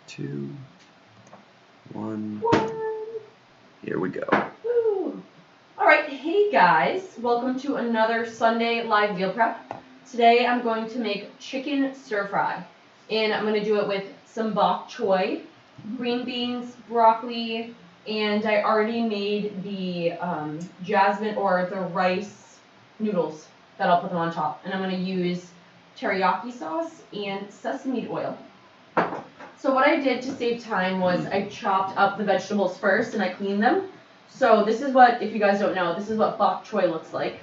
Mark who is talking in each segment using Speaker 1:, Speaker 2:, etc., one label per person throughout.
Speaker 1: 2, 1. Here we go.
Speaker 2: Woo. All right, hey guys, welcome to another Sunday live meal prep. Today I'm going to make chicken stir fry, and I'm going to do it with some bok choy, green beans, broccoli, and I already made the jasmine or the rice noodles that I'll put them on top, and I'm going to use teriyaki sauce and sesame oil. So what I did to save time was I chopped up the vegetables first and I cleaned them. So this is what, if you guys don't know, this is what bok choy looks like.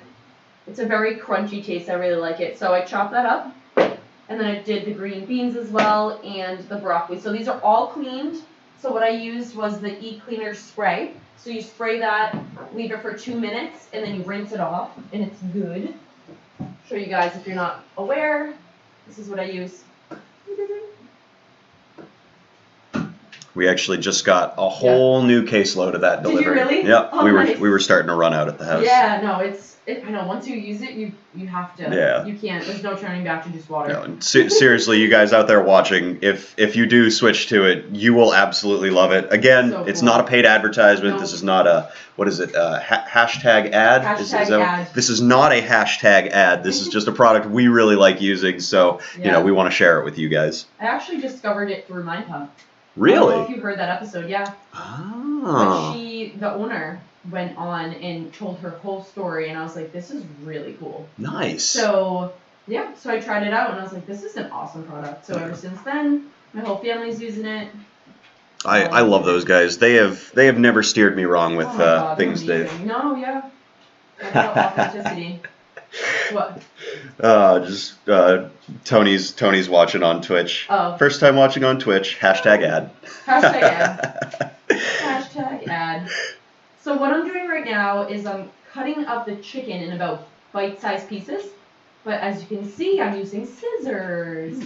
Speaker 2: It's a very crunchy taste. I really like it. So I chopped that up. And then I did the green beans as well and the broccoli. So these are all cleaned. So what I used was the E-Cleaner spray. So you spray that, leave it for 2 minutes, and then you rinse it off, and it's good. Show you guys if you're not aware. This is what I use.
Speaker 1: We actually just got a whole new caseload of that delivered.
Speaker 2: Did you really?
Speaker 1: Yep.
Speaker 2: Oh,
Speaker 1: we were starting to run out at the house.
Speaker 2: Yeah, no, I know, once you use it, you have to.
Speaker 1: Yeah.
Speaker 2: You can't, there's no turning back to just water.
Speaker 1: No, and seriously, you guys out there watching, if you do switch to it, you will absolutely love it. Again,
Speaker 2: So
Speaker 1: it's
Speaker 2: cool.
Speaker 1: not a paid advertisement.
Speaker 2: No.
Speaker 1: This is not a, what is it, hashtag ad?
Speaker 2: Ad.
Speaker 1: This is not a hashtag ad. This is just a product we really like using, so, we want to share it with you guys.
Speaker 2: I actually discovered it through Mindpump.
Speaker 1: Really?
Speaker 2: I don't know if you heard that episode, yeah.
Speaker 1: Oh.
Speaker 2: But the owner, went on and told her whole story, and I was like, this is really cool.
Speaker 1: Nice.
Speaker 2: So, yeah, so I tried it out, and I was like, this is an awesome product. So ever since then, my whole family's using it.
Speaker 1: I love those guys. They have never steered me wrong with things they've.
Speaker 2: No, yeah. That's authenticity. What?
Speaker 1: Tony's watching on Twitch.
Speaker 2: Oh.
Speaker 1: First time watching on Twitch. Hashtag ad.
Speaker 2: Hashtag ad. Hashtag ad. So what I'm doing right now is I'm cutting up the chicken in about bite-sized pieces. But as you can see, I'm using scissors.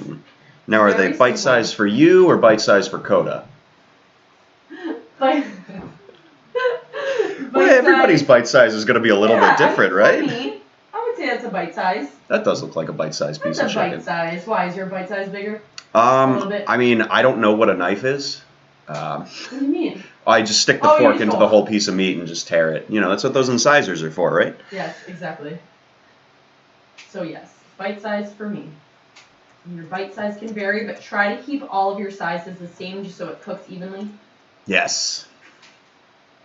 Speaker 1: Now, are they bite-sized for you or bite-sized for Coda?
Speaker 2: Well,
Speaker 1: everybody's bite size is going to be a little bit different, right?
Speaker 2: Me, I would say that's a bite size.
Speaker 1: That does look like a bite-sized piece of chicken.
Speaker 2: That's a bite size. Why is your bite size bigger? A little bit?
Speaker 1: I mean, I don't know what a knife is.
Speaker 2: What do you mean?
Speaker 1: I just stick the fork into the whole piece of meat and just tear it. That's what those incisors are for, right?
Speaker 2: Yes, exactly. So yes, bite size for me. Your bite size can vary, but try to keep all of your sizes the same just so it cooks evenly.
Speaker 1: Yes.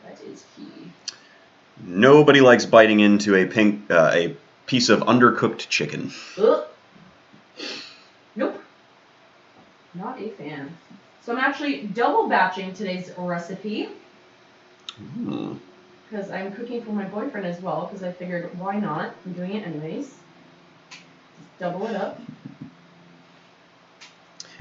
Speaker 2: That is key.
Speaker 1: Nobody likes biting into a piece of undercooked chicken.
Speaker 2: Ugh. Nope. Not a fan. So I'm actually double batching today's recipe. Because I'm cooking for my boyfriend as well, because I figured, why not? I'm doing it anyways. Just double it up.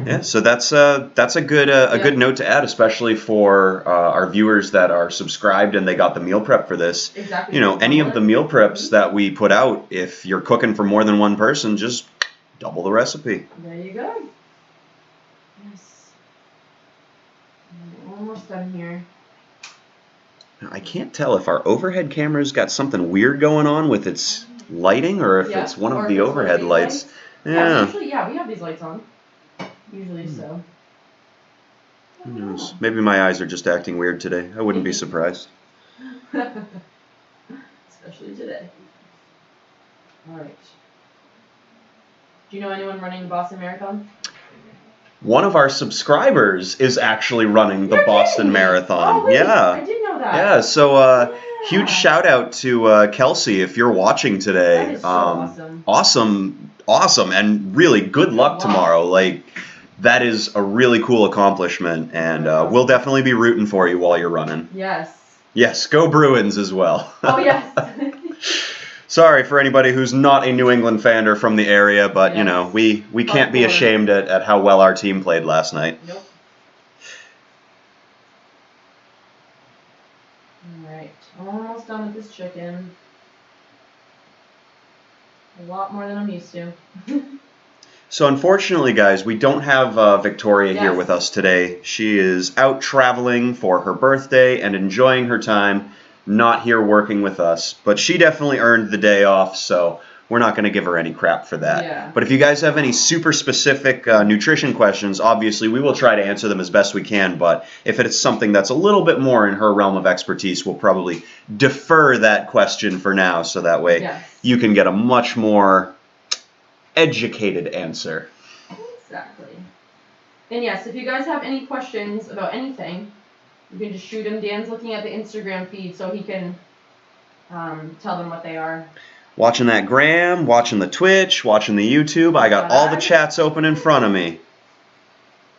Speaker 1: Yeah, so that's a good note to add, especially for our viewers that are subscribed and they got the meal prep for this.
Speaker 2: Exactly.
Speaker 1: Any of the meal preps that we put out, if you're cooking for more than one person, just double the recipe.
Speaker 2: There you go. Yes. I'm almost done here.
Speaker 1: I can't tell if our overhead camera's got something weird going on with its lighting or if it's one of the overhead lights.
Speaker 2: Yeah. Usually, we have these lights on. Usually so.
Speaker 1: Who knows? Maybe my eyes are just acting weird today. I wouldn't be surprised.
Speaker 2: Especially today. Alright. Do you know anyone running the Boston Marathon?
Speaker 1: One of our subscribers is actually running the Boston Marathon.
Speaker 2: Oh, wait,
Speaker 1: yeah.
Speaker 2: I didn't know that.
Speaker 1: Yeah, so huge shout out to Kelsey if you're watching today.
Speaker 2: That is so
Speaker 1: awesome, and really good luck tomorrow. That is a really cool accomplishment, and we'll definitely be rooting for you while you're running.
Speaker 2: Yes.
Speaker 1: Yes, go Bruins as well.
Speaker 2: Oh, yes.
Speaker 1: Sorry for anybody who's not a New England fan or from the area, but, we can't be ashamed at how well our team played last night.
Speaker 2: Nope. Alright, almost done with this chicken. A lot more than I'm used to.
Speaker 1: So unfortunately, guys, we don't have Victoria here with us today. She is out traveling for her birthday and enjoying her time, not here working with us. But she definitely earned the day off, so we're not going to give her any crap for that.
Speaker 2: Yeah.
Speaker 1: But if you guys have any super specific nutrition questions, obviously we will try to answer them as best we can. But if it's something that's a little bit more in her realm of expertise, we'll probably defer that question for now, so that way you can get a much more educated answer.
Speaker 2: Exactly. And yes, if you guys have any questions about anything, you can just shoot him. Dan's looking at the Instagram feed so he can tell them what they are.
Speaker 1: Watching that Gram, watching the Twitch, watching the YouTube. I got all the chats open in front of me.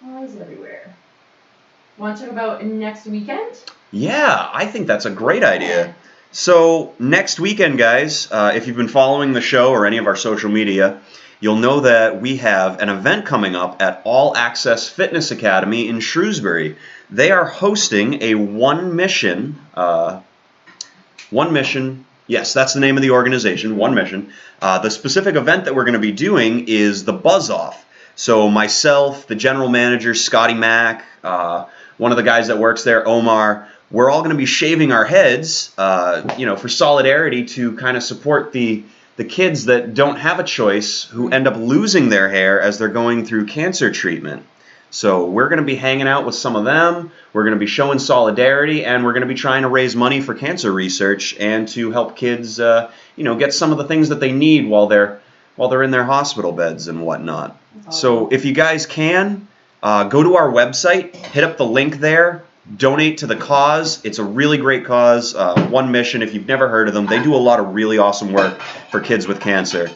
Speaker 2: Eyes everywhere. Want to talk about next weekend?
Speaker 1: Yeah, I think that's a great idea. So next weekend, guys, if you've been following the show or any of our social media, you'll know that we have an event coming up at All Access Fitness Academy in Shrewsbury. They are hosting a One Mission, yes, that's the name of the organization, One Mission. The specific event that we're going to be doing is the Buzz Off. So myself, the general manager, Scotty Mack, one of the guys that works there, Omar, we're all going to be shaving our heads, for solidarity to kind of support the kids that don't have a choice, who end up losing their hair as they're going through cancer treatment. So we're going to be hanging out with some of them, we're going to be showing solidarity, and we're going to be trying to raise money for cancer research and to help kids, get some of the things that they need while they're in their hospital beds and whatnot. So if you guys can, go to our website, hit up the link there, donate to the cause. It's a really great cause. One Mission, if you've never heard of them, they do a lot of really awesome work for kids with cancer.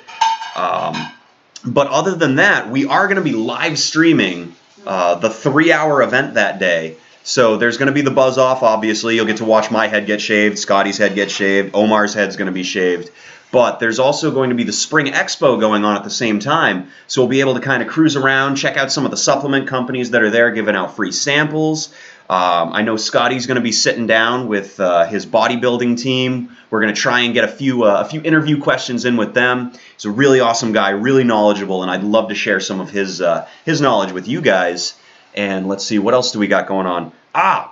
Speaker 1: But other than that, we are going to be live streaming the 3-hour event that day. So there's going to be the Buzz Off, obviously. You'll get to watch my head get shaved, Scotty's head get shaved, Omar's head's going to be shaved. But there's also going to be the Spring Expo going on at the same time. So we'll be able to kind of cruise around, check out some of the supplement companies that are there giving out free samples. I know Scotty's going to be sitting down with his bodybuilding team. We're going to try and get a few interview questions in with them. He's a really awesome guy, really knowledgeable, and I'd love to share some of his knowledge with you guys. And let's see, what else do we got going on? I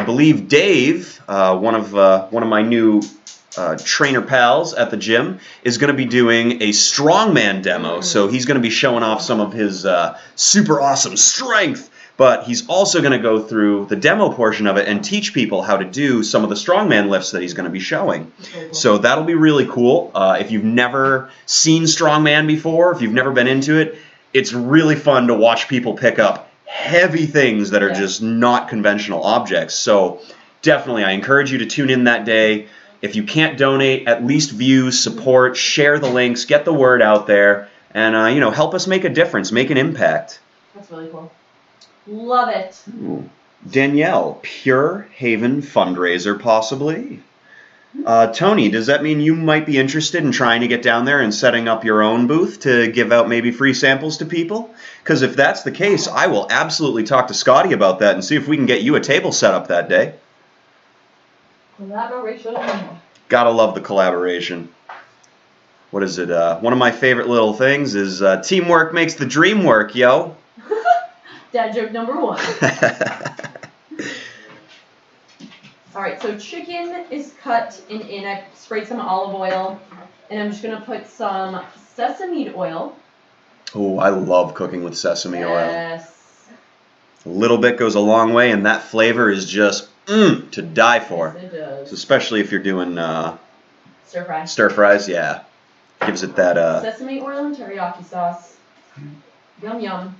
Speaker 1: believe Dave, one of my new trainer pals at the gym, is going to be doing a strongman demo. So he's going to be showing off some of his super awesome strength. But he's also going to go through the demo portion of it and teach people how to do some of the strongman lifts that he's going to be showing. Cool. So that'll be really cool. If you've never seen strongman before, if you've never been into it, it's really fun to watch people pick up heavy things that are just not conventional objects. So definitely, I encourage you to tune in that day. If you can't donate, at least view, support, share the links, get the word out there, and help us make a difference, make an impact.
Speaker 2: That's really cool. Love it.
Speaker 1: Ooh. Danielle, Pure Haven fundraiser, possibly. Tony, does that mean you might be interested in trying to get down there and setting up your own booth to give out maybe free samples to people? Because if that's the case, I will absolutely talk to Scotty about that and see if we can get you a table set up that day.
Speaker 2: Collaboration.
Speaker 1: Gotta love the collaboration. What is it? One of my favorite little things is teamwork makes the dream work, yo.
Speaker 2: Dad joke number 1. All right, so chicken is cut in. I sprayed some olive oil, and I'm just going to put some sesame oil.
Speaker 1: Oh, I love cooking with sesame oil.
Speaker 2: Yes.
Speaker 1: A little bit goes a long way, and that flavor is just to die for.
Speaker 2: Yes, it does.
Speaker 1: So especially if you're doing
Speaker 2: stir fry.
Speaker 1: Stir fries, yeah. Gives it that...
Speaker 2: Sesame oil and teriyaki sauce. Yum, yum.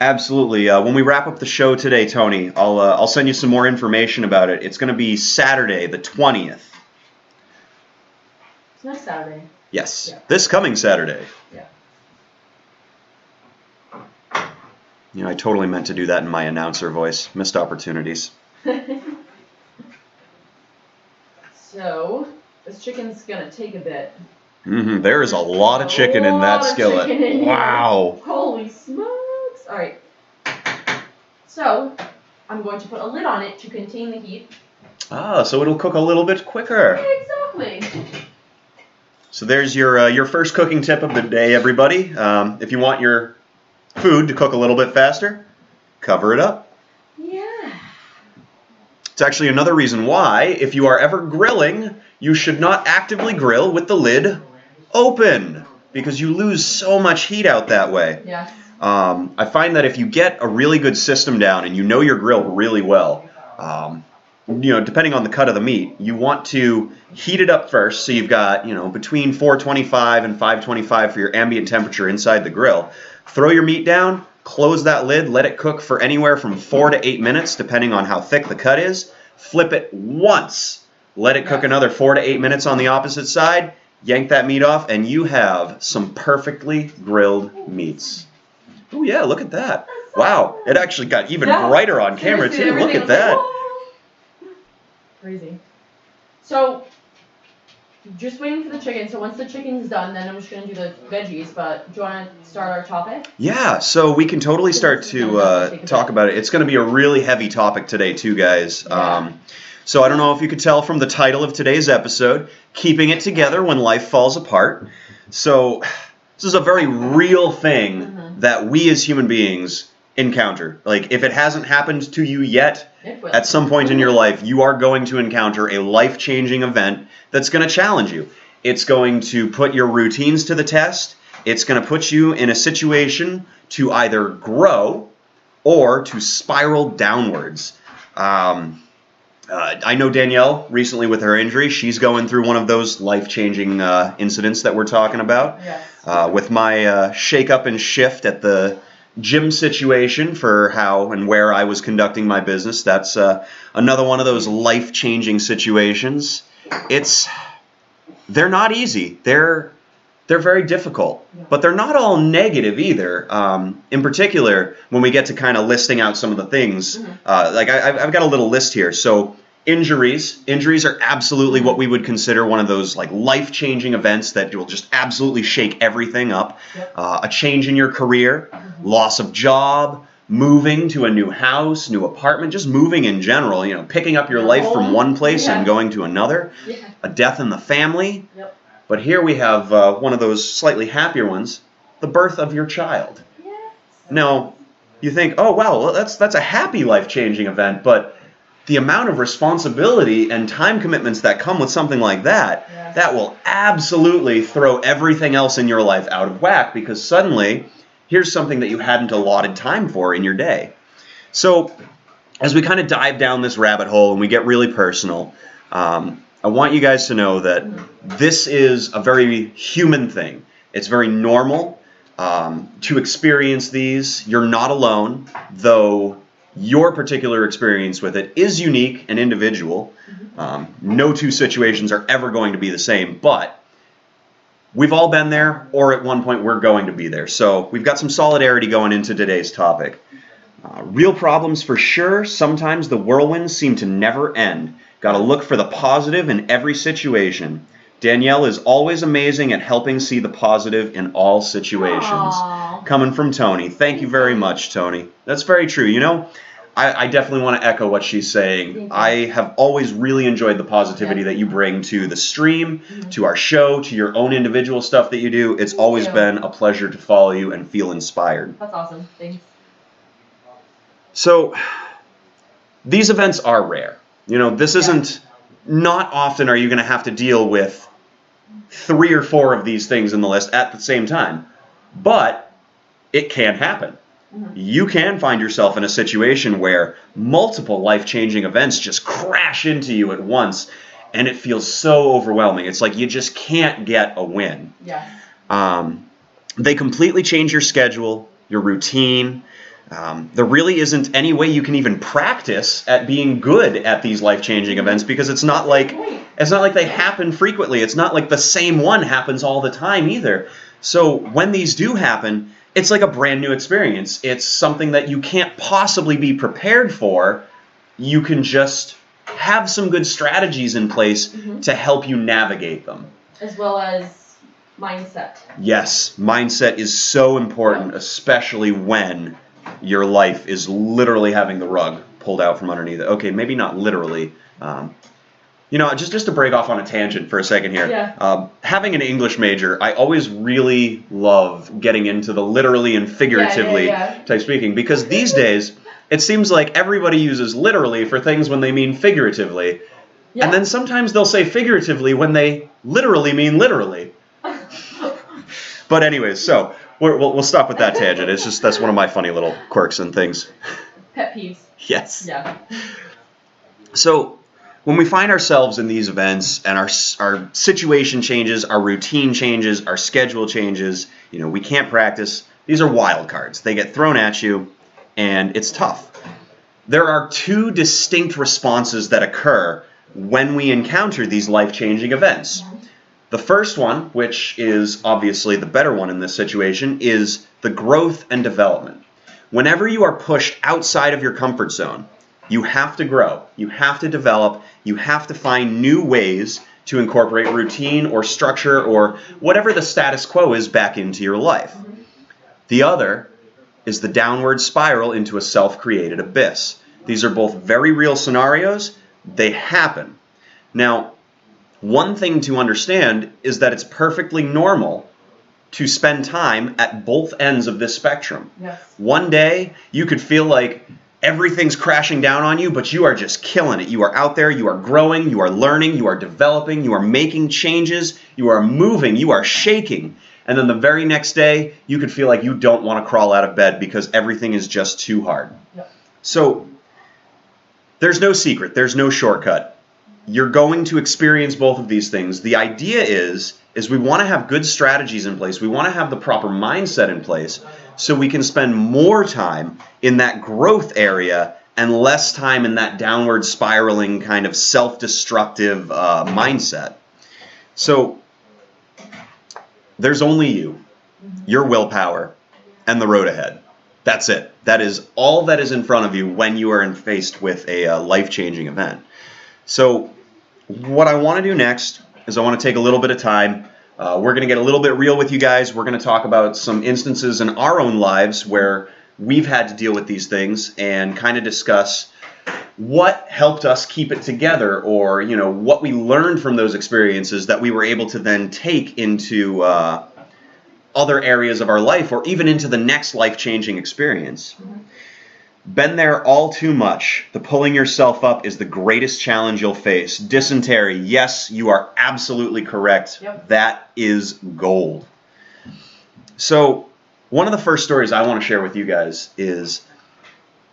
Speaker 1: Absolutely. When we wrap up the show today, Tony, I'll send you some more information about it. It's going to be Saturday, the 20th.
Speaker 2: It's next Saturday.
Speaker 1: Yes.
Speaker 2: Yeah.
Speaker 1: This coming Saturday.
Speaker 2: Yeah.
Speaker 1: I totally meant to do that in my announcer voice. Missed opportunities.
Speaker 2: So, this chicken's going to take a bit.
Speaker 1: There is a lot of chicken in that skillet. Wow.
Speaker 2: Holy smokes. All right. So, I'm going to put a lid on it to contain the heat.
Speaker 1: So it'll cook a little bit quicker.
Speaker 2: Exactly.
Speaker 1: So there's your first cooking tip of the day, everybody. If you want your food to cook a little bit faster, cover it up.
Speaker 2: Yeah.
Speaker 1: It's actually another reason why, if you are ever grilling, you should not actively grill with the lid open because you lose so much heat out that way.
Speaker 2: Yes.
Speaker 1: I find that if you get a really good system down and you know your grill really well, depending on the cut of the meat, you want to heat it up first. So you've got, between 425 and 525 for your ambient temperature inside the grill. Throw your meat down, close that lid, let it cook for anywhere from 4 to 8 minutes, depending on how thick the cut is. Flip it once, let it cook another 4 to 8 minutes on the opposite side, yank that meat off, and you have some perfectly grilled meats. Oh yeah, look at that. Wow, it actually got even brighter on camera too. Look at that.
Speaker 2: Crazy. So, just waiting for the chicken. So once the chicken's done, then I'm just going to do the veggies. But do you want to start our topic?
Speaker 1: Yeah, so we can totally start to talk about it. It's going to be a really heavy topic today too, guys.
Speaker 2: Yeah.
Speaker 1: So I don't know if you could tell from the title of today's episode, Keeping It Together When Life Falls Apart. So this is a very real thing that we as human beings encounter. Like, if it hasn't happened to you yet, at some point in your life, you are going to encounter a life-changing event that's going to challenge you. It's going to put your routines to the test. It's going to put you in a situation to either grow or to spiral downwards. I know Danielle, recently with her injury, she's going through one of those life-changing incidents that we're talking about.
Speaker 2: Yes.
Speaker 1: With my shake-up and shift at the gym situation for how and where I was conducting my business, that's another one of those life-changing situations. They're not easy. They're very difficult, but they're not all negative either. In particular, when we get to kind of listing out some of the things, like I've got a little list here. So injuries are absolutely what we would consider one of those like life-changing events that will just absolutely shake everything up.
Speaker 2: Yep.
Speaker 1: A change in your career, loss of job, moving to a new house, new apartment, just moving in general, picking up your life from one place and going to another, a death in the family.
Speaker 2: Yep.
Speaker 1: But here we have one of those slightly happier ones, the birth of your child.
Speaker 2: Yes.
Speaker 1: Now, you think, oh, wow, well, that's a happy life-changing event, but the amount of responsibility and time commitments that come with something like that, that will absolutely throw everything else in your life out of whack, because suddenly, here's something that you hadn't allotted time for in your day. So, as we kind of dive down this rabbit hole and we get really personal, I want you guys to know that this is a very human thing. It's very normal to experience these. You're not alone, though your particular experience with it is unique and individual. No two situations are ever going to be the same, but we've all been there, or at one point we're going to be there. So we've got some solidarity going into today's topic. Real problems for sure. Sometimes the whirlwinds seem to never end. Got to look for the positive in every situation. Danielle is always amazing at helping see the positive in all situations.
Speaker 2: Aww.
Speaker 1: Coming from Tony. Thank you very much, Tony. That's very true. I definitely want to echo what she's saying. I have always really enjoyed the positivity that you bring to the stream, to our show, to your own individual stuff that you do. It's always been a pleasure to follow you and feel inspired.
Speaker 2: That's awesome. Thanks.
Speaker 1: So, these events are rare. This isn't, not often are you going to have to deal with 3 or 4 of these things in the list at the same time. But it can happen. You can find yourself in a situation where multiple life-changing events just crash into you at once, and it feels so overwhelming. It's like you just can't get a win.
Speaker 2: Yes.
Speaker 1: They completely change your schedule, your routine. There really isn't any way you can even practice at being good at these life-changing events, because it's not like they happen frequently. It's not like the same one happens all the time either. So when these do happen, it's like a brand new experience. It's something that you can't possibly be prepared for. You can just have some good strategies in place to help you navigate them.
Speaker 2: As well as mindset.
Speaker 1: Yes, mindset is so important, especially when your life is literally having the rug pulled out from underneath it. Okay, maybe not literally. Just to break off on a tangent for a second here.
Speaker 2: Yeah.
Speaker 1: Having an English major, I always really love getting into the literally and figuratively type speaking, because these days it seems like everybody uses literally for things when they mean figuratively. Yeah. And then sometimes they'll say figuratively when they literally mean literally. But anyways, so we'll stop with that tangent. It's just that's one of my funny little quirks and things.
Speaker 2: Pet peeves.
Speaker 1: Yes.
Speaker 2: Yeah.
Speaker 1: So when we find ourselves in these events and our situation changes, our routine changes, our schedule changes, we can't practice. These are wild cards. They get thrown at you, and it's tough. There are two distinct responses that occur when we encounter these life-changing events. The first one, which is obviously the better one in this situation, is the growth and development. Whenever you are pushed outside of your comfort zone, you have to grow, you have to develop, you have to find new ways to incorporate routine or structure or whatever the status quo is back into your life. The other is the downward spiral into a self-created abyss. These are both very real scenarios. They happen. Now, one thing to understand is that it's perfectly normal to spend time at both ends of this spectrum.
Speaker 2: Yes.
Speaker 1: One day, you could feel like everything's crashing down on you, but you are just killing it. You are out there, you are growing, you are learning, you are developing, you are making changes, you are moving, you are shaking. And then the very next day, you could feel like you don't want to crawl out of bed because everything is just too hard.
Speaker 2: Yep.
Speaker 1: So, there's no secret, there's no shortcut. You're going to experience both of these things. The idea is we want to have good strategies in place. We want to have the proper mindset in place so we can spend more time in that growth area and less time in that downward spiraling kind of self-destructive mindset. So there's only you, your willpower, and the road ahead. That's it. That is all that is in front of you when you are faced with a life-changing event. So what I want to do next is I want to take a little bit of time. We're going to get a little bit real with you guys. We're going to talk about some instances in our own lives where we've had to deal with these things and kind of discuss what helped us keep it together, or what we learned from those experiences that we were able to then take into other areas of our life or even into the next life-changing experience. Been there all too much. The pulling yourself up is the greatest challenge you'll face. Dysentery, yes, you are absolutely correct.
Speaker 2: Yep.
Speaker 1: That is gold. So, one of the first stories I want to share with you guys is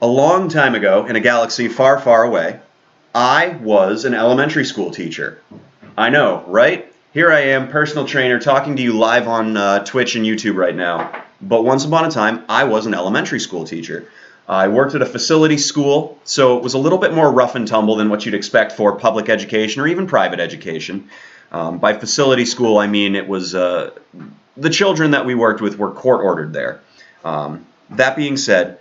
Speaker 1: a long time ago in a galaxy far, far away, I was an elementary school teacher. I know, right? Here I am, personal trainer, talking to you live on Twitch and YouTube right now. But once upon a time, I was an elementary school teacher. I worked at a facility school, so it was a little bit more rough and tumble than what you'd expect for public education or even private education. By facility school, I mean it was the children that we worked with were court-ordered there. That being said,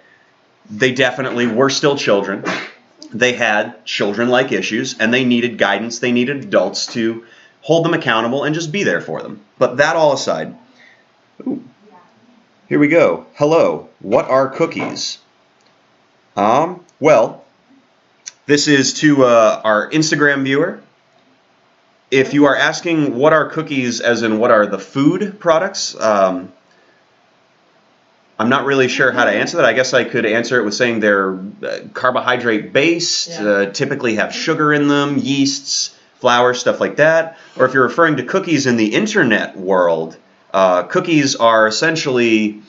Speaker 1: they definitely were still children. They had children-like issues, and they needed guidance. They needed adults to hold them accountable and just be there for them. But that all aside, here we go. Hello, what are cookies? Well, this is to our Instagram viewer. If you are asking what are cookies, as in what are the food products, I'm not really sure how to answer that. I guess I could answer it with saying they're carbohydrate-based, typically have sugar in them, yeasts, flour, stuff like that. Or if you're referring to cookies in the internet world, cookies are essentially...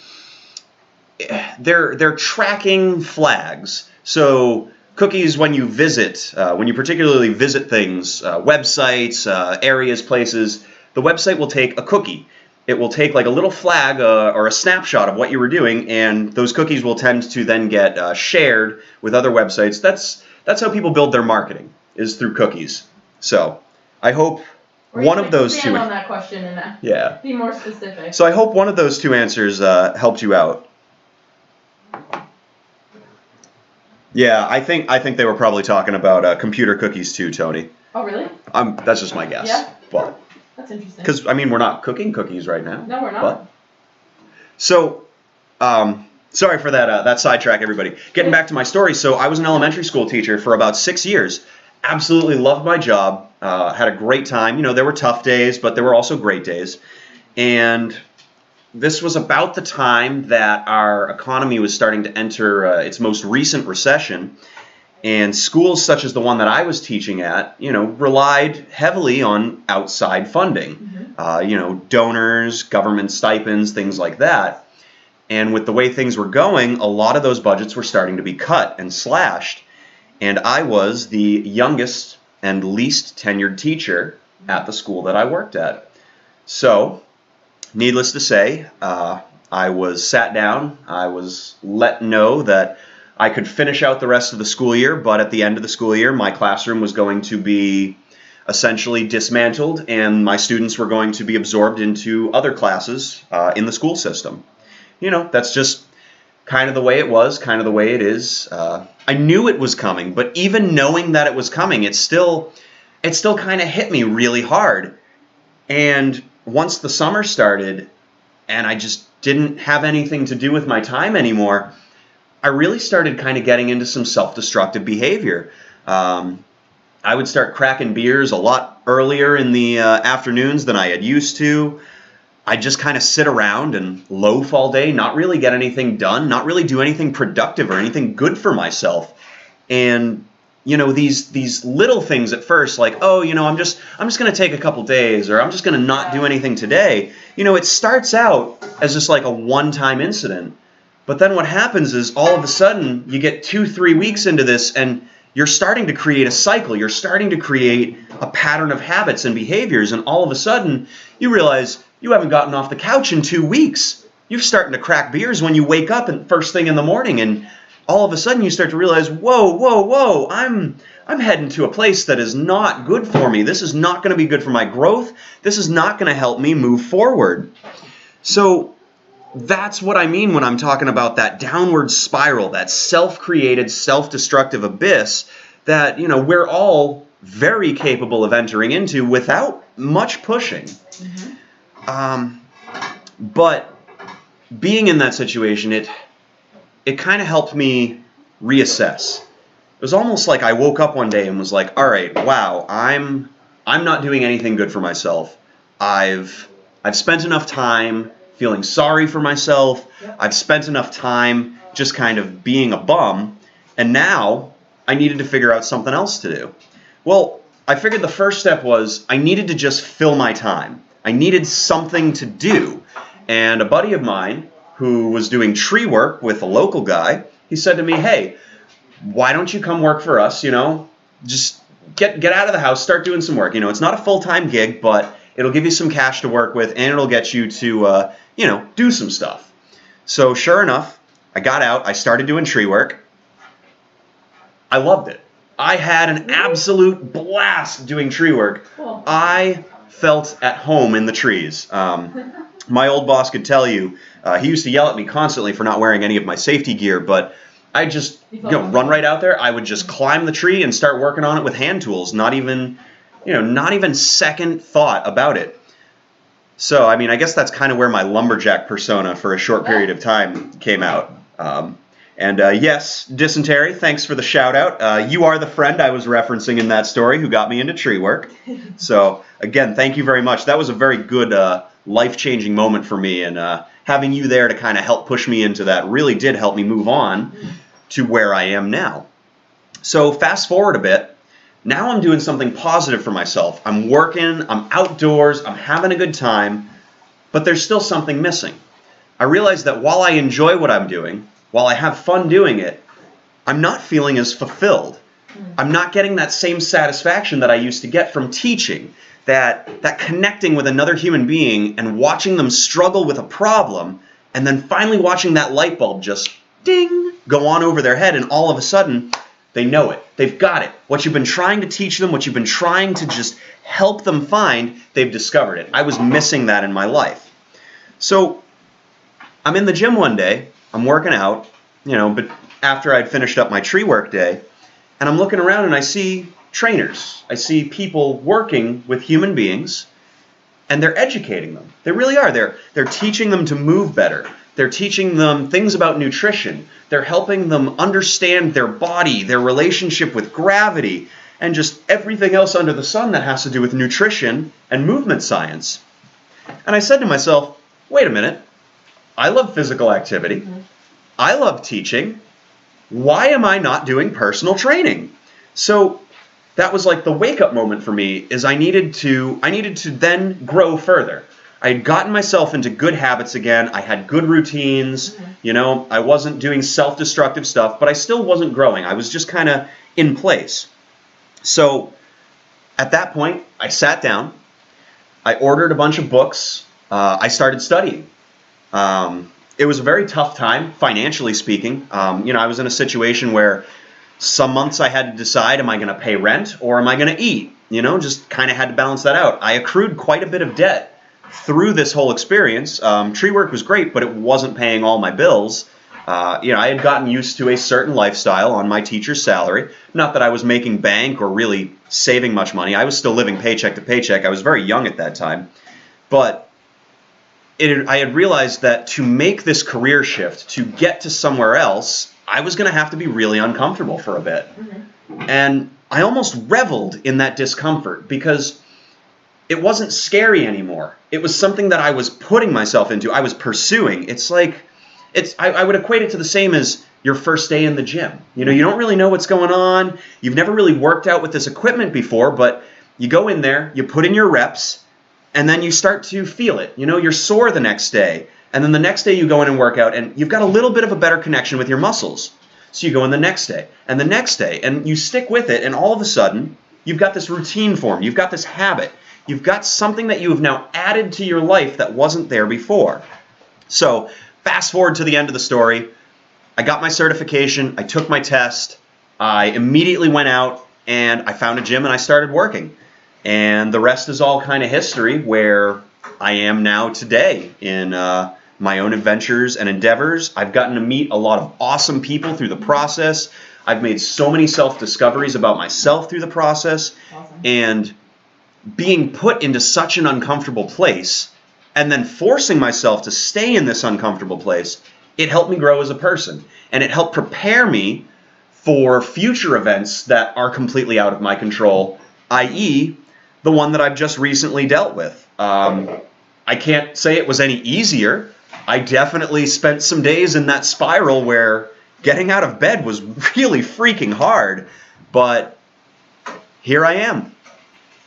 Speaker 1: They're tracking flags. So cookies, when you visit, when you particularly visit things, websites, areas, places, the website will take a cookie. It will take like a little flag or a snapshot of what you were doing, and those cookies will tend to then get shared with other websites. That's how people build their marketing, is through cookies. So I hope one of those two.
Speaker 2: Expand on that question and be more specific.
Speaker 1: So I hope one of those two answers helped you out. Yeah, I think they were probably talking about computer cookies too, Tony.
Speaker 2: Oh, really?
Speaker 1: That's just my guess.
Speaker 2: Yeah.
Speaker 1: But
Speaker 2: that's interesting.
Speaker 1: because we're not cooking cookies right now.
Speaker 2: No, we're not.
Speaker 1: But, so, sorry for that sidetrack, everybody. Getting back to my story. So I was an elementary school teacher for about 6 years. Absolutely loved my job. Had a great time. There were tough days, but there were also great days. And this was about the time that our economy was starting to enter its most recent recession, and schools such as the one that I was teaching at, relied heavily on outside funding. donors, government stipends, things like that. And with the way things were going, a lot of those budgets were starting to be cut and slashed. And I was the youngest and least tenured teacher at the school that I worked at. So, needless to say, I was sat down. I was let know that I could finish out the rest of the school year, but at the end of the school year, my classroom was going to be essentially dismantled, and my students were going to be absorbed into other classes in the school system. That's just kind of the way it was, kind of the way it is. I knew it was coming, but even knowing that it was coming, it still kind of hit me really hard. And once the summer started and I just didn't have anything to do with my time anymore, I really started kind of getting into some self-destructive behavior. I would start cracking beers a lot earlier in the afternoons than I had used to. I'd just kind of sit around and loaf all day, not really get anything done, not really do anything productive or anything good for myself. And these little things at first, like, I'm just going to take a couple days, or I'm just going to not do anything today. It starts out as just like a one-time incident. But then what happens is all of a sudden you get 2-3 weeks into this and you're starting to create a cycle. You're starting to create a pattern of habits and behaviors. And all of a sudden you realize you haven't gotten off the couch in 2 weeks. You're starting to crack beers when you wake up and first thing in the morning. And all of a sudden you start to realize, whoa, I'm heading to a place that is not good for me. This is not going to be good for my growth. This is not going to help me move forward. So that's what I mean when I'm talking about that downward spiral, that self-created, self-destructive abyss that, we're all very capable of entering into without much pushing. But being in that situation, it kind of helped me reassess. It was almost like I woke up one day and was like, all right, wow, I'm not doing anything good for myself. I've spent enough time feeling sorry for myself. Yep. I've spent enough time just kind of being a bum, and now I needed to figure out something else to do. Well, I figured the first step was I needed to just fill my time. I needed something to do. And a buddy of mine who was doing tree work with a local guy, he said to me, hey, why don't you come work for us? Just get out of the house, start doing some work. It's not a full-time gig, but it'll give you some cash to work with, and it'll get you to, do some stuff. So sure enough, I got out. I started doing tree work. I loved it. I had an absolute blast doing tree work. Cool. I felt at home in the trees. My old boss could tell you, he used to yell at me constantly for not wearing any of my safety gear, but I just run right out there. I would just climb the tree and start working on it with hand tools, not even second thought about it. So, I guess that's kind of where my lumberjack persona for a short period of time came out. Yes, Dysentery, thanks for the shout out. You are the friend I was referencing in that story who got me into tree work. So, again, thank you very much. That was a very good life-changing moment for me, and having you there to kind of help push me into that really did help me move on to where I am now. So, fast forward a bit. Now I'm doing something positive for myself. I'm working, I'm outdoors, I'm having a good time, but there's still something missing. I realize that while I enjoy what I'm doing, while I have fun doing it, I'm not feeling as fulfilled. I'm not getting that same satisfaction that I used to get from teaching, that connecting with another human being and watching them struggle with a problem, and then finally watching that light bulb just ding, go on over their head, and all of a sudden, they know it. They've got it. What you've been trying to teach them, what you've been trying to just help them find, they've discovered it. I was missing that in my life. So I'm in the gym one day. I'm working out, but after I'd finished up my tree work day, and I'm looking around and I see trainers. I see people working with human beings, and they're educating them. They really are. They're teaching them to move better. They're teaching them things about nutrition. They're helping them understand their body, their relationship with gravity, and just everything else under the sun that has to do with nutrition and movement science. And I said to myself, wait a minute. I love physical activity. I love teaching. Why am I not doing personal training? So that was like the wake-up moment for me, is I needed to then grow further. I had gotten myself into good habits again. I had good routines. I wasn't doing self-destructive stuff, but I still wasn't growing. I was just kind of in place. So at that point, I sat down. I ordered a bunch of books. I started studying. It was a very tough time, financially speaking. I was in a situation where some months I had to decide, am I going to pay rent or am I going to eat? Just kind of had to balance that out. I accrued quite a bit of debt through this whole experience. Tree work was great, but it wasn't paying all my bills. I had gotten used to a certain lifestyle on my teacher's salary. Not that I was making bank or really saving much money. I was still living paycheck to paycheck. I was very young at that time. But I had realized that to make this career shift, to get to somewhere else, I was going to have to be really uncomfortable for a bit. And I almost reveled in that discomfort because it wasn't scary anymore. It was something that I was putting myself into. I was pursuing. I would equate it to the same as your first day in the gym. You don't really know what's going on. You've never really worked out with this equipment before, but you go in there, you put in your reps, and then you start to feel it. You're sore the next day. And then the next day you go in and work out, and you've got a little bit of a better connection with your muscles. So you go in the next day, and the next day, and you stick with it, and all of a sudden, you've got this routine form. You've got this habit. You've got something that you have now added to your life that wasn't there before. So fast forward to the end of the story. I got my certification. I took my test. I immediately went out, and I found a gym, and I started working. And the rest is all kind of history, where I am now today in my own adventures and endeavors. I've gotten to meet a lot of awesome people through the process. I've made so many self-discoveries about myself through the process.
Speaker 2: Awesome.
Speaker 1: And being put into such an uncomfortable place and then forcing myself to stay in this uncomfortable place, it helped me grow as a person. And it helped prepare me for future events that are completely out of my control, i.e., the one that I've just recently dealt with. I can't say it was any easier. I definitely spent some days in that spiral where getting out of bed was really freaking hard. But here I am.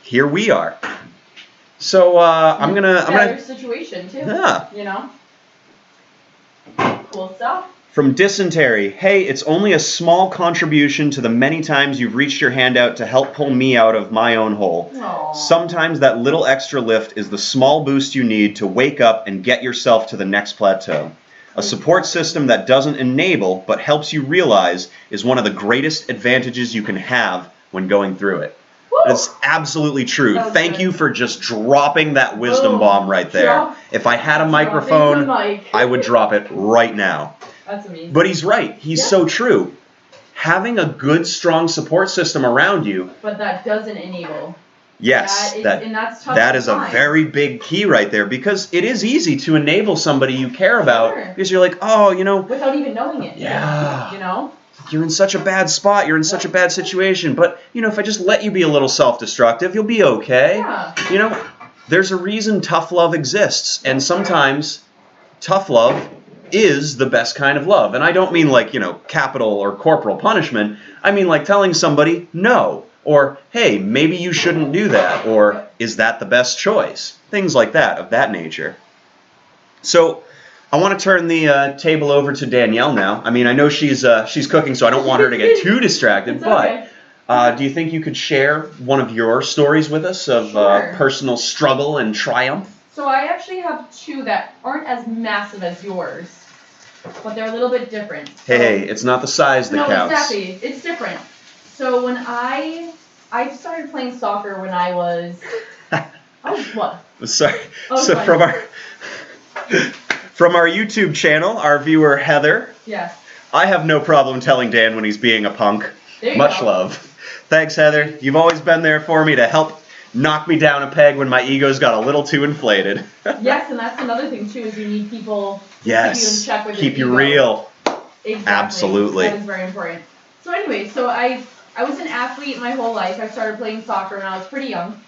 Speaker 1: Here we are. So I'm gonna.
Speaker 2: Situation too.
Speaker 1: Yeah.
Speaker 2: Cool stuff.
Speaker 1: From Dysentery, hey, it's only a small contribution to the many times you've reached your hand out to help pull me out of my own hole.
Speaker 2: Aww.
Speaker 1: Sometimes that little extra lift is the small boost you need to wake up and get yourself to the next plateau. A support system that doesn't enable but helps you realize is one of the greatest advantages you can have when going through it. That's absolutely true. Thank you for just dropping that wisdom bomb right there. If I had a microphone, I would drop it right now.
Speaker 2: That's amazing.
Speaker 1: But he's right. He's so true. Having a good, strong support system around you.
Speaker 2: But that doesn't enable.
Speaker 1: Yes,
Speaker 2: and that's tough
Speaker 1: that
Speaker 2: to
Speaker 1: is a
Speaker 2: find.
Speaker 1: very big key right there, because it is easy to enable somebody you care about.
Speaker 2: Sure.
Speaker 1: Because you're like, oh,
Speaker 2: without even knowing it.
Speaker 1: Yeah. You're in such a bad spot. You're in such a bad situation. But, if I just let you be a little self-destructive, you'll be okay.
Speaker 2: Yeah.
Speaker 1: There's a reason tough love exists. And sometimes tough love is the best kind of love. And I don't mean like, capital or corporal punishment. I mean like telling somebody no. Or, hey, maybe you shouldn't do that. Or, is that the best choice? Things like that, of that nature. So, I want to turn the table over to Danielle now. I mean, I know she's cooking, so I don't want her to get too distracted.
Speaker 2: Okay.
Speaker 1: But do you think you could share one of your stories with us of
Speaker 2: Sure.
Speaker 1: personal struggle and triumph?
Speaker 2: So I actually have two that aren't as massive as yours, but they're a little bit different.
Speaker 1: Hey, it's not the size that counts.
Speaker 2: No, exactly. It's different. So when I started playing soccer when I was... what?
Speaker 1: Sorry.
Speaker 2: Oh,
Speaker 1: so
Speaker 2: fine.
Speaker 1: From our YouTube channel, our viewer Heather,
Speaker 2: Yes.
Speaker 1: I have no problem telling Dan when he's being a punk.
Speaker 2: There you
Speaker 1: Much
Speaker 2: go.
Speaker 1: love. Thanks, Heather. You've always been there for me to help knock me down a peg when my ego's got a little too inflated.
Speaker 2: Yes, and that's another thing too, is you need people to
Speaker 1: Yes.
Speaker 2: keep you in check with
Speaker 1: Keep
Speaker 2: your
Speaker 1: you
Speaker 2: ego.
Speaker 1: real.
Speaker 2: Exactly.
Speaker 1: Absolutely.
Speaker 2: That is very important. So anyway, I was an athlete my whole life. I started playing soccer when I was pretty young.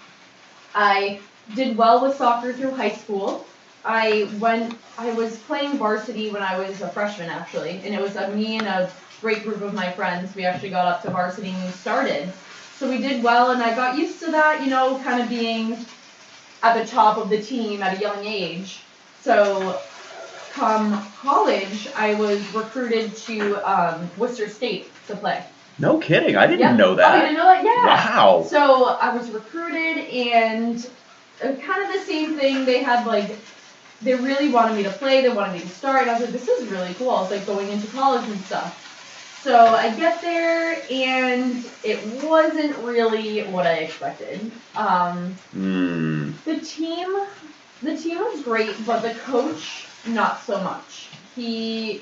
Speaker 2: I did well with soccer through high school. I was playing varsity when I was a freshman, actually, and it was me and a great group of my friends. We actually got up to varsity and we started. So we did well, and I got used to that, kind of being at the top of the team at a young age. So come college, I was recruited to Worcester State to play.
Speaker 1: No kidding. I didn't
Speaker 2: Yep.
Speaker 1: know that.
Speaker 2: Oh, you didn't know that? Yeah.
Speaker 1: Wow.
Speaker 2: So I was recruited, and kind of the same thing. They had they really wanted me to play. They wanted me to start. And I was like, this is really cool. I was like going into college and stuff. So I get there, and it wasn't really what I expected. The team was great, but the coach, not so much. I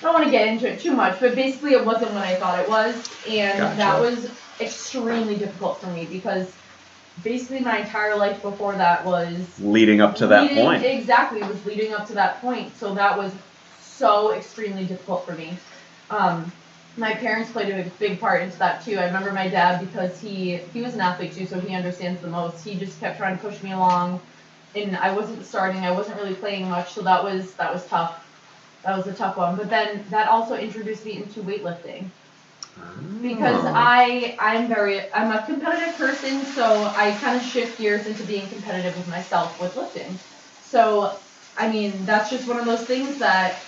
Speaker 2: don't want to get into it too much, but basically it wasn't what I thought it was, and
Speaker 1: Gotcha.
Speaker 2: That was extremely difficult for me because basically my entire life before that was
Speaker 1: leading up to that point.
Speaker 2: Exactly, was leading up to that point, so that was so extremely difficult for me. My parents played a big part into that too. I remember my dad, because he was an athlete too, so he understands the most. He just kept trying to push me along, and I wasn't starting. I wasn't really playing much, so that was tough. That was a tough one. But then that also introduced me into weightlifting. Because I'm a competitive person, so I kind of shift gears into being competitive with myself with lifting. So, I mean, that's just one of those things that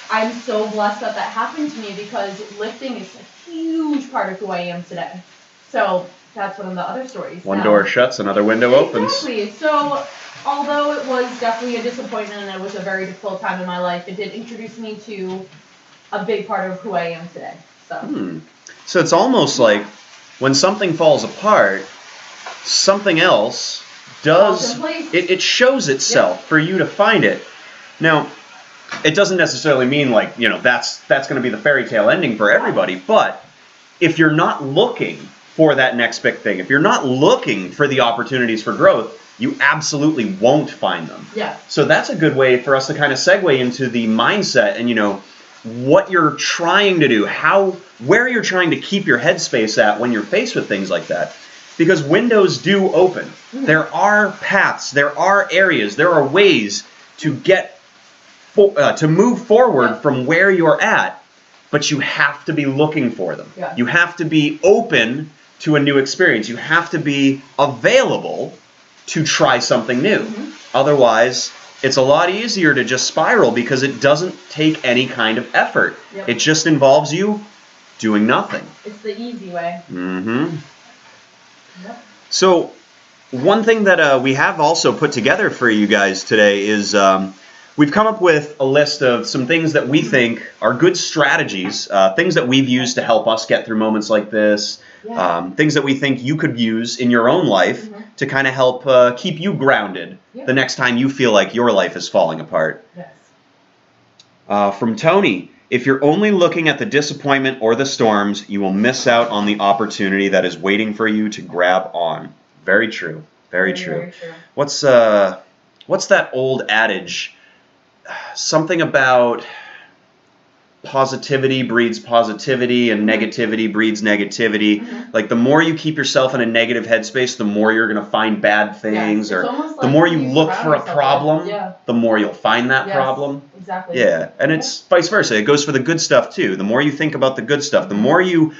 Speaker 2: I'm so blessed that happened to me, because lifting is a huge part of who I am today. So that's one of the other stories.
Speaker 1: One door shuts, another window opens.
Speaker 2: Exactly. So although it was definitely a disappointment and it was a very difficult time in my life, it did introduce me to a big part of who I am today.
Speaker 1: So it's almost like when something falls apart, something else does, it shows itself for you to find it. Now, it doesn't necessarily mean that's going to be the fairy tale ending for everybody, but if you're not looking for that next big thing, if you're not looking for the opportunities for growth, you absolutely won't find them.
Speaker 2: Yeah.
Speaker 1: So that's a good way for us to kind of segue into the mindset and, what you're trying to do, where you're trying to keep your headspace at when you're faced with things like that. Because windows do open. Mm-hmm. There are paths, there are areas, there are ways to to move forward from where you're at, but you have to be looking for them.
Speaker 2: Yeah.
Speaker 1: You have to be open to a new experience. You have to be available to try something new. Mm-hmm. Otherwise, it's a lot easier to just spiral because it doesn't take any kind of effort. Yep. It just involves you doing nothing.
Speaker 2: It's the easy way.
Speaker 1: Mm-hmm. Yep. So one thing that we have also put together for you guys today is we've come up with a list of some things that we think are good strategies, things that we've used to help us get through moments like this, things that we think you could use in your own life to kind of help keep you grounded the next time you feel like your life is falling apart.
Speaker 2: Yes.
Speaker 1: From Tony, if you're only looking at the disappointment or the storms, you will miss out on the opportunity that is waiting for you to grab on. Very true. Very true.
Speaker 2: Very true.
Speaker 1: What's that old adage? Something about positivity breeds positivity and negativity breeds negativity. Mm-hmm. Like the more you keep yourself in a negative headspace, the more you're going to find bad things, or the more you look for a problem, the more you'll find that problem.
Speaker 2: Exactly.
Speaker 1: Yeah, and it's vice versa. It goes for the good stuff too. The more you think about the good stuff, the more you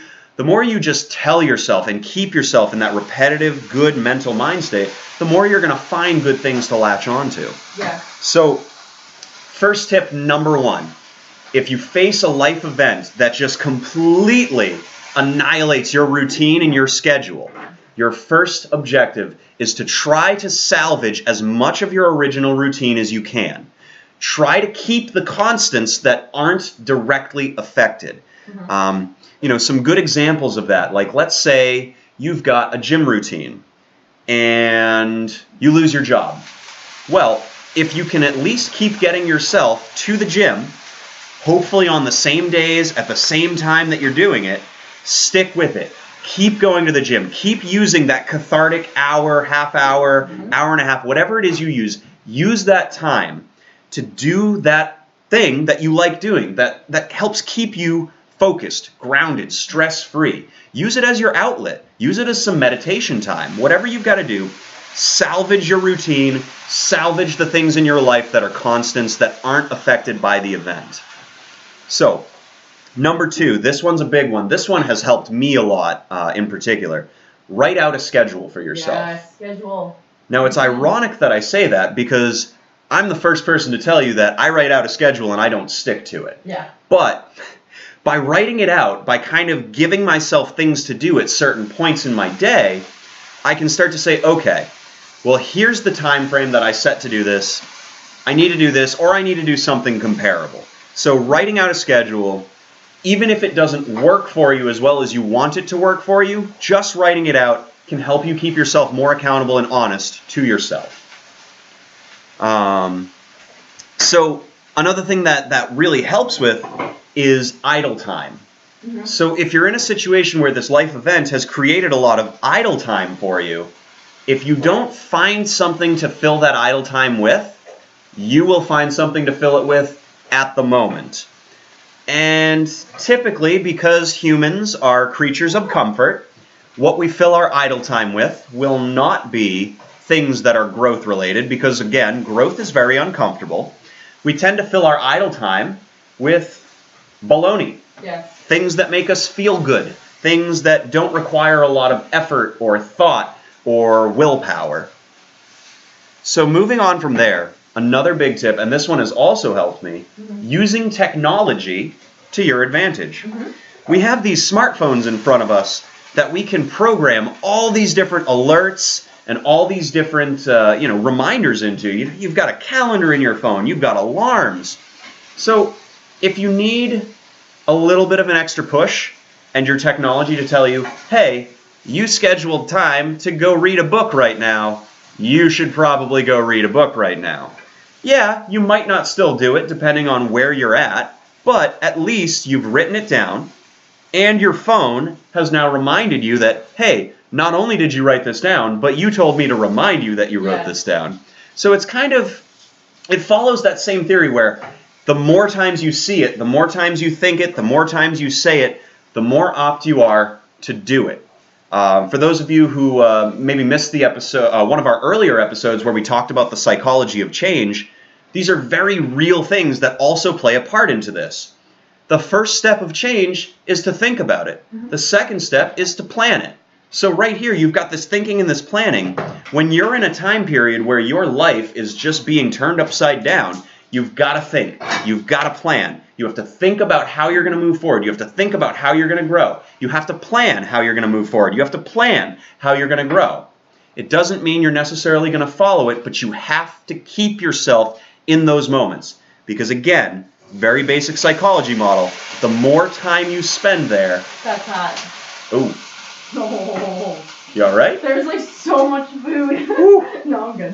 Speaker 1: just tell yourself and keep yourself in that repetitive, good mental mind state, the more you're going to find good things to latch onto.
Speaker 2: Yeah.
Speaker 1: So, first tip number 1, if you face a life event that just completely annihilates your routine and your schedule, your first objective is to try to salvage as much of your original routine as you can. Try to keep the constants that aren't directly affected. Mm-hmm. Some good examples of that, like let's say you've got a gym routine and you lose your job. Well, if you can at least keep getting yourself to the gym, hopefully on the same days, at the same time that you're doing it, stick with it. Keep going to the gym. Keep using that cathartic hour, half hour, hour and a half, whatever it is you use that time to do that thing that you like doing, that helps keep you focused, grounded, stress-free. Use it as your outlet. Use it as some meditation time. Whatever you've got to do, salvage your routine, salvage the things in your life that are constants, that aren't affected by the event. So, Number 2, this one's a big one. This one has helped me a lot in particular. Write out a schedule for yourself.
Speaker 2: Yes, schedule.
Speaker 1: Now, it's ironic that I say that because I'm the first person to tell you that I write out a schedule and I don't stick to it.
Speaker 2: Yeah.
Speaker 1: But by writing it out, by kind of giving myself things to do at certain points in my day, I can start to say, okay, well, here's the time frame that I set to do this. I need to do this, or I need to do something comparable. So writing out a schedule, even if it doesn't work for you as well as you want it to work for you, just writing it out can help you keep yourself more accountable and honest to yourself. So another thing that really helps with is idle time. Mm-hmm. So if you're in a situation where this life event has created a lot of idle time for you, if you don't find something to fill that idle time with, you will find something to fill it with at the moment. And typically, because humans are creatures of comfort, what we fill our idle time with will not be things that are growth related, because again, growth is very uncomfortable. We tend to fill our idle time with baloney.
Speaker 2: Yes.
Speaker 1: Things that make us feel good. Things that don't require a lot of effort or thought or willpower. So moving on from there, another big tip, and this one has also helped me, using technology to your advantage. We have these smartphones in front of us that we can program all these different alerts and all these different reminders into. You've got a calendar in your phone. You've got alarms. So if you need a little bit of an extra push and your technology to tell you, hey, you scheduled time to go read a book right now, you should probably go read a book right now. Yeah, you might not still do it depending on where you're at, but at least you've written it down and your phone has now reminded you that, hey, not only did you write this down, but you told me to remind you that you wrote this down. So it's it follows that same theory where the more times you see it, the more times you think it, the more times you say it, the more apt you are to do it. For those of you who maybe missed the episode, one of our earlier episodes where we talked about the psychology of change, these are very real things that also play a part into this. The first step of change is to think about it. The second step is to plan it. So right here, you've got this thinking and this planning. When you're in a time period where your life is just being turned upside down, you've got to think. You've got to plan. You have to think about how you're going to move forward. You have to think about how you're going to grow. You have to plan how you're going to move forward. You have to plan how you're going to grow. It doesn't mean you're necessarily going to follow it, but you have to keep yourself in those moments. Because again, very basic psychology model, the more time you spend there...
Speaker 2: That's hot.
Speaker 1: Ooh.
Speaker 2: Oh.
Speaker 1: You all right?
Speaker 2: There's like so much food. No, I'm good.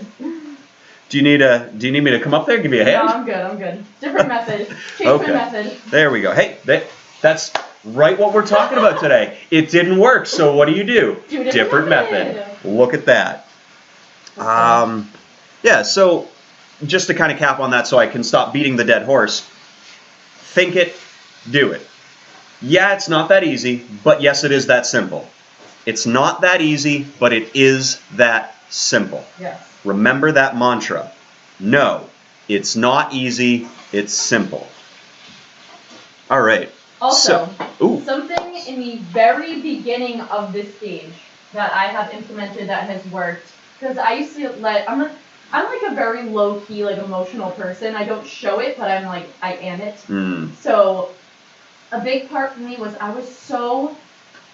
Speaker 1: Do you need me to come up there and give you a hand?
Speaker 2: No, I'm good. Different method. Change my method.
Speaker 1: There we go. Hey, that's right what we're talking about today. It didn't work, so what do? Different method. Look at that. Yeah, so just to kind of cap on that so I can stop beating the dead horse, think it, do it. Yeah, it's not that easy, but yes, it is that simple. It's not that easy, but it is that simple.
Speaker 2: Yes.
Speaker 1: Remember that mantra. No, it's not easy, it's simple. All right.
Speaker 2: Also, something in the very beginning of this stage that I have implemented that has worked, because I used to I'm like a very low-key, like, emotional person. I don't show it, but I am it. So a big part for me was I was so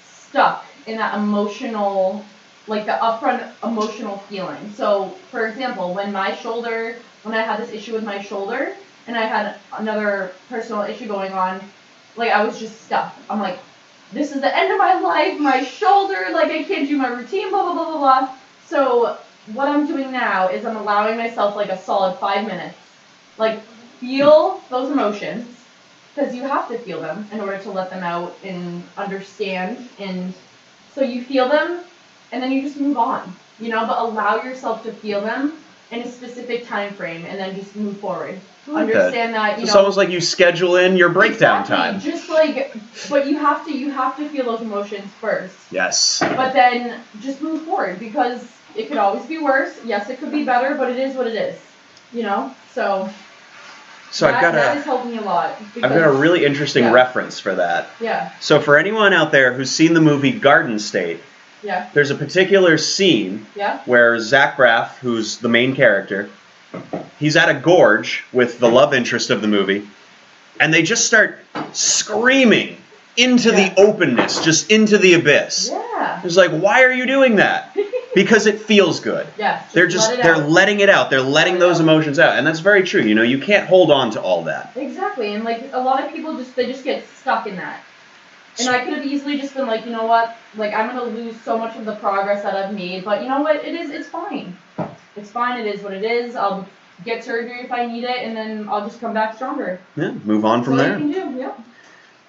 Speaker 2: stuck in that emotional, like the upfront emotional feeling. So, for example, when I had this issue with my shoulder, and I had another personal issue going on, like, I was just stuck. I'm like, this is the end of my life, my shoulder, like, I can't do my routine, blah, blah, blah, blah, blah. So what I'm doing now is I'm allowing myself, like, a solid 5 minutes. Like, feel those emotions, because you have to feel them in order to let them out and understand. And so you feel them, and then you just move on, but allow yourself to feel them in a specific time frame, and then just move forward. Okay. Understand that,
Speaker 1: it's almost like you schedule in your breakdown time.
Speaker 2: Just like, but you have to feel those emotions first.
Speaker 1: Yes.
Speaker 2: But then just move forward, because it could always be worse. Yes, it could be better, but it is what it is. So
Speaker 1: So
Speaker 2: that has helped me a lot.
Speaker 1: I've got a really interesting reference for that.
Speaker 2: Yeah.
Speaker 1: So for anyone out there who's seen the movie Garden State, there's a particular scene where Zach Braff, who's the main character, he's at a gorge with the love interest of the movie, and they just start screaming into the openness, just into the abyss.
Speaker 2: Yeah.
Speaker 1: It's like, why are you doing that? Because it feels good.
Speaker 2: Yeah.
Speaker 1: They're letting it out. They're letting those emotions out, and that's very true. You know, you can't hold on to all that.
Speaker 2: Exactly, and like a lot of people they just get stuck in that. And I could have easily just been like, you know what, like I'm gonna lose so much of the progress that I've made, but you know what, it's fine. It's fine. It is what it is. I'll get surgery if I need it, and then I'll just come back stronger.
Speaker 1: Yeah, move on from there.
Speaker 2: That's all you can do. Yeah.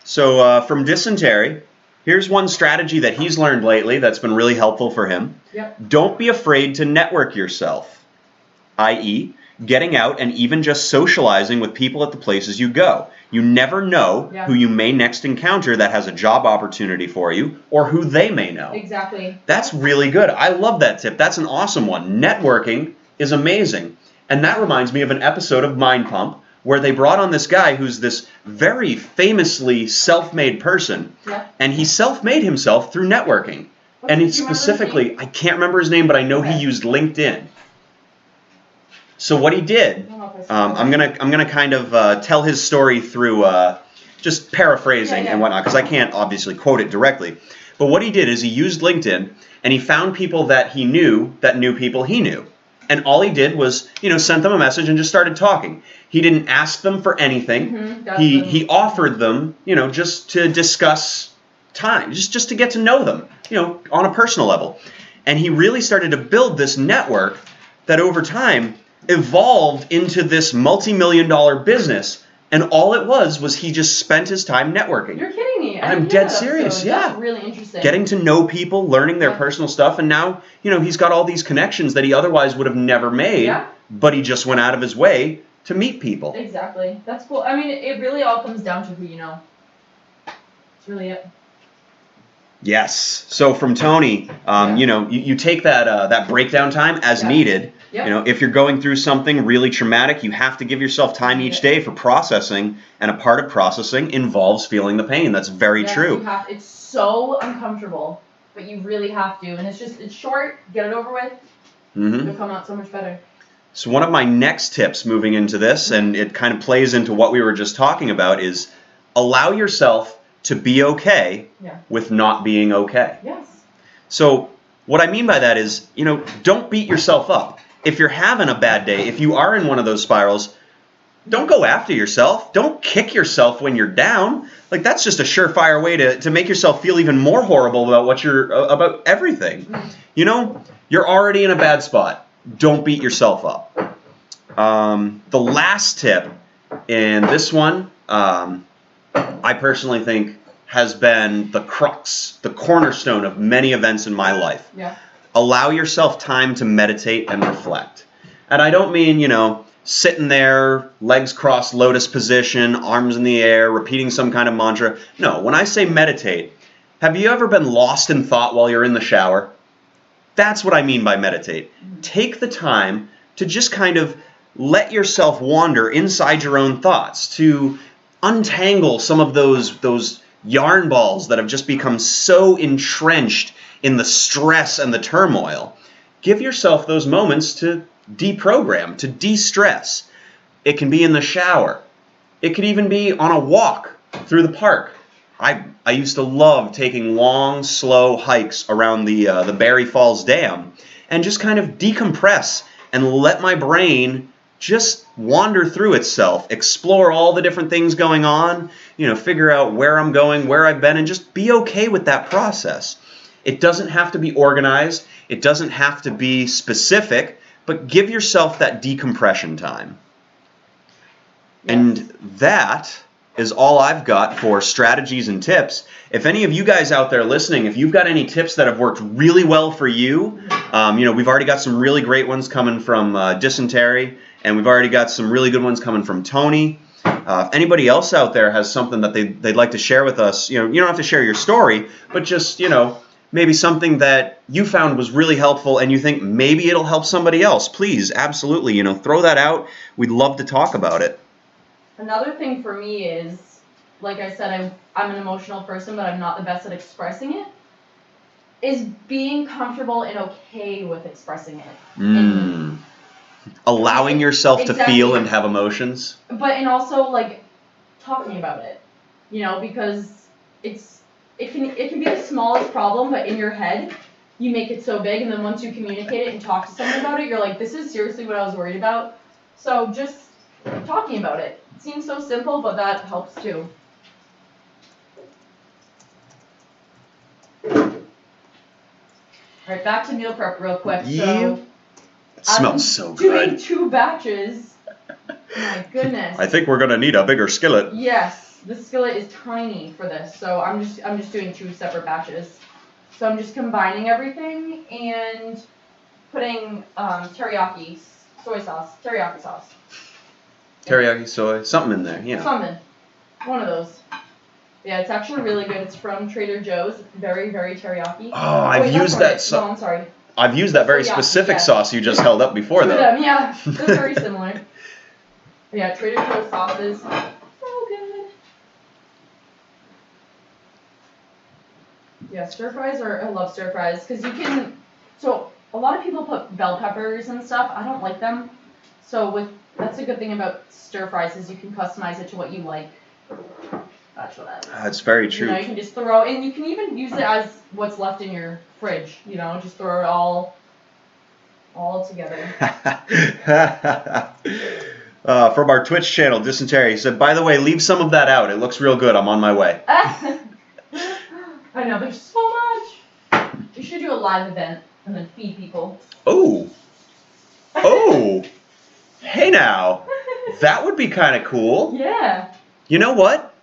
Speaker 1: So from dysentery, here's one strategy that he's learned lately that's been really helpful for him.
Speaker 2: Yep.
Speaker 1: Don't be afraid to network yourself, i.e., getting out and even just socializing with people at the places you go. You never know who you may next encounter that has a job opportunity for you, or who they may know.
Speaker 2: Exactly.
Speaker 1: That's really good. I love that tip. That's an awesome one. Networking is amazing. And that reminds me of an episode of Mind Pump where they brought on this guy who's this very famously self-made person.
Speaker 2: Yeah.
Speaker 1: And he self-made himself through networking. And he specifically, I can't remember his name, but I know he used LinkedIn. So what he did, I'm gonna kind of tell his story through just paraphrasing and whatnot, because I can't obviously quote it directly. But what he did is he used LinkedIn, and he found people that he knew that knew people he knew. And all he did was, sent them a message and just started talking. He didn't ask them for anything. He offered them, just to discuss time, just to get to know them, on a personal level. And he really started to build this network that over time evolved into this multi-million-dollar business. And all it was he just spent his time networking.
Speaker 2: You're kidding me.
Speaker 1: I'm dead serious,
Speaker 2: That's really interesting.
Speaker 1: Getting to know people, learning their personal stuff, and now, he's got all these connections that he otherwise would have never made, but he just went out of his way to meet people.
Speaker 2: Exactly. That's cool. I mean, it really all comes down to who you know. That's really it.
Speaker 1: Yes. So from Tony, you take that breakdown time as needed.
Speaker 2: Yep.
Speaker 1: If you're going through something really traumatic, you have to give yourself time each day for processing, and a part of processing involves feeling the pain. That's very true.
Speaker 2: It's so uncomfortable, but you really have to. And it's short, get it over with, It'll come out so much better.
Speaker 1: So one of my next tips moving into this, and it kind of plays into what we were just talking about, is allow yourself to be okay with not being okay.
Speaker 2: Yes.
Speaker 1: So what I mean by that is, don't beat yourself up. If you're having a bad day, if you are in one of those spirals, don't go after yourself. Don't kick yourself when you're down. Like, that's just a surefire way to make yourself feel even more horrible about about everything. You're already in a bad spot. Don't beat yourself up. The last tip, and this one, I personally think has been the crux, the cornerstone of many events in my life.
Speaker 2: Yeah.
Speaker 1: Allow yourself time to meditate and reflect. And I don't mean, sitting there, legs crossed, lotus position, arms in the air, repeating some kind of mantra. No, when I say meditate, have you ever been lost in thought while you're in the shower? That's what I mean by meditate. Take the time to just kind of let yourself wander inside your own thoughts, to untangle some of those yarn balls that have just become so entrenched in the stress and the turmoil. Give yourself those moments to deprogram, to de-stress. It can be in the shower. It could even be on a walk through the park. I used to love taking long, slow hikes around the Barry Falls Dam and just kind of decompress and let my brain just wander through itself, explore all the different things going on, figure out where I'm going, where I've been, and just be okay with that process. It doesn't have to be organized. It doesn't have to be specific, but give yourself that decompression time. Yes. And that is all I've got for strategies and tips. If any of you guys out there listening, if you've got any tips that have worked really well for you, we've already got some really great ones coming from Dysentery, and we've already got some really good ones coming from Tony. If anybody else out there has something that they'd like to share with us, you don't have to share your story, but just, maybe something that you found was really helpful and you think maybe it'll help somebody else, please, absolutely, throw that out. We'd love to talk about it.
Speaker 2: Another thing for me is, like I said, I'm an emotional person, but I'm not the best at expressing it, is being comfortable and okay with expressing it.
Speaker 1: Allowing yourself to
Speaker 2: Exactly.
Speaker 1: feel and have emotions.
Speaker 2: And also, like, talking about it, because it can be the smallest problem, but in your head, you make it so big, and then once you communicate it and talk to someone about it, you're like, this is seriously what I was worried about. So just talking about it. It seems so simple, but that helps too. Alright, back to meal prep real quick. So
Speaker 1: it smells so
Speaker 2: doing
Speaker 1: good.
Speaker 2: 2 batches. My goodness.
Speaker 1: I think we're gonna need a bigger skillet.
Speaker 2: Yes, the skillet is tiny for this, so I'm just doing 2 separate batches. So I'm just combining everything and putting teriyaki sauce.
Speaker 1: Teriyaki soy, something in there, yeah.
Speaker 2: Something. One of those. Yeah, it's actually really good. It's from Trader Joe's. Very, very teriyaki.
Speaker 1: Oh, I've used that sauce.
Speaker 2: No, I'm sorry.
Speaker 1: I've used that very specific sauce you just held up before, though.
Speaker 2: Them, yeah. They're very similar. Yeah, Trader Joe's sauces. So good. Yeah, stir fries I love stir fries because you can. So a lot of people put bell peppers and stuff. I don't like them. So that's a good thing about stir fries is you can customize it to what you like. That's what that is.
Speaker 1: That's very true.
Speaker 2: You can just throw, and you can even use it as what's left in your fridge. Just throw it all together.
Speaker 1: From our Twitch channel, Dysentery said, by the way, leave some of that out. It looks real good. I'm on my way.
Speaker 2: I know, there's so much. You should do a live event and then feed people.
Speaker 1: Oh. Hey now. That would be kind of cool.
Speaker 2: Yeah.
Speaker 1: You know what?